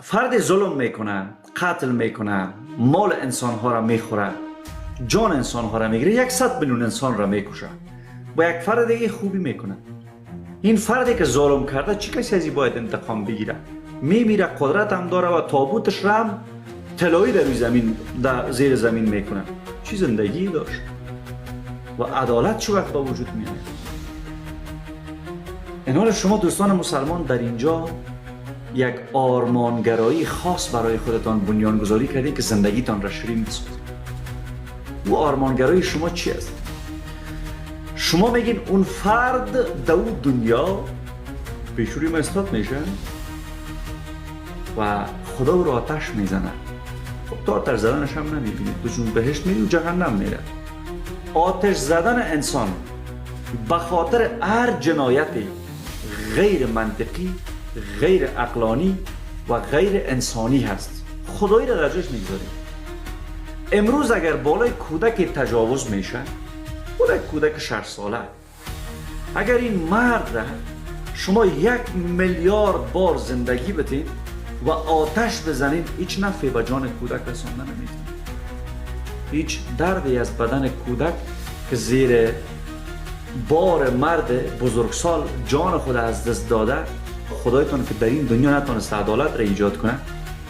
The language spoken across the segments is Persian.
فرد ظلم میکنه، قتل میکنه، مال انسان ها را میخوره، جان انسان ها را میگیره، 100 میلیون انسان را میکشه، با یک فرد دیگه خوبی میکنه. این فردی که ظلم کرده چی کسی ازی باید انتقام بگیره؟ میمیره، قدرت هم داره و تابوتش را هم طلایی در زمین، در زیر زمین میکنه. چی زندگی داشت؟ و عدالت چه وقت با وجود میاد؟ این حال شما دوستان مسلمان در اینجا یک آرمانگرایی خاص برای خودتان بنیانگذاری کردید که زندگیتان را شیرین بسازید. او آرمانگرایی شما چی است؟ شما میگین اون فرد در اون دنیا پیشوری مستاد میشه و خدا او را آتش میزنه. خب تا آتش زدنش هم نمیبینید، تو چون بهشت میری و جهنم میره. آتش زدن انسان به خاطر هر جنایتی غیر منطقی، غیر عقلانی و غیر انسانی هست. خدایی را درجاش میگذاریم. امروز اگر بالای کودک تجاوز میشه، کودک 6 ساله، اگر این مرد را شما 1 میلیارد بار زندگی بتین و آتش بزنین، هیچ نفعی به جان کودک رسانده نمیتونید. هیچ دردی از بدن کودک که زیر بار مرد بزرگسال جان خود از دست داده، خدایتان که در این دنیا نتونست عدالت را ایجاد کنه،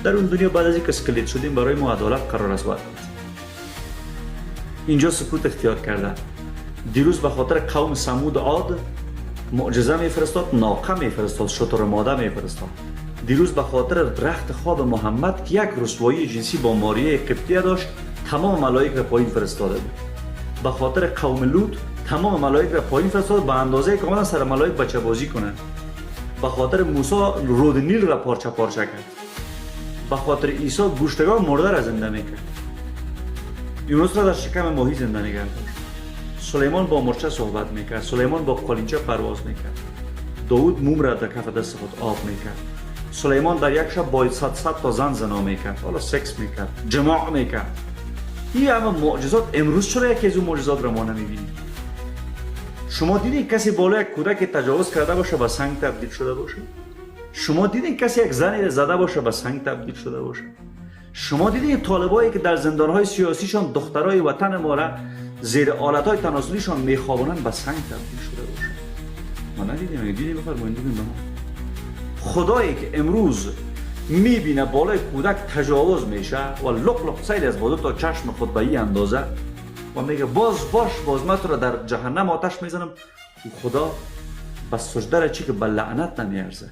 در اون دنیا بعد از اینکه اسکلت شدیم برای ما عدالت قرار است وارد کنه. اینجا سکوت اختیار کرده. دیروز به خاطر قوم ثمود عاد معجزه میفرستاد، ناقه میفرستاد، شتر ماده میفرستاد. دیروز به خاطر رخت خواب محمد که یک رسوایی جنسی با ماریه قبطیه داشت، تمام ملائک را پایین فرستاده بود. به خاطر قوم لوط تمام ملائک را پایین فرستاد، به اندازه که اومدن سر ملائک بچه بازی کنند. به خاطر موسی رود نیل را پارچه پارچه کرد. به خاطر عیسی گوشتگان مرده را زنده میکرد. یونس را در شکم ماهی زنده نگه داشت. سلیمان با مرچه صحبت میکرد، سلیمان با قالینچه پرواز میکرد. داوود موم را در کف دست خود آب میکرد. سلیمان در یک شب با 100 تا زن زنا میکرد، حالا سکس میکرد، جماع میکرد. این همه معجزات امروز چرا یکی از اون معجزات را ما نمیبینیم؟ شما دیدین کسی بالای یک کودک تجاوز کرده باشه به سنگ تبدیل شده باشه؟ شما دیدین کسی یک زنی را زده باشه به سنگ تبدیل شده باشه؟ شما دیدین طالبایی که در زندانهای سیاسیشان دخترای وطن ما را زیر آلتهای تناسلیشان میخوابونن به سنگ تبدیل شده باشه؟ ما ندیدیم. دیدیم بفرمایید دیدیم. خدایی که امروز میبینه بالای کودک تجاوز میشه و لق لق سیل از بادو تا چشم خود به این اندازه و میگه باز من تو را در جهنم آتش میزنم، خدا بس سجده را چی که به لعنت نمیارزه.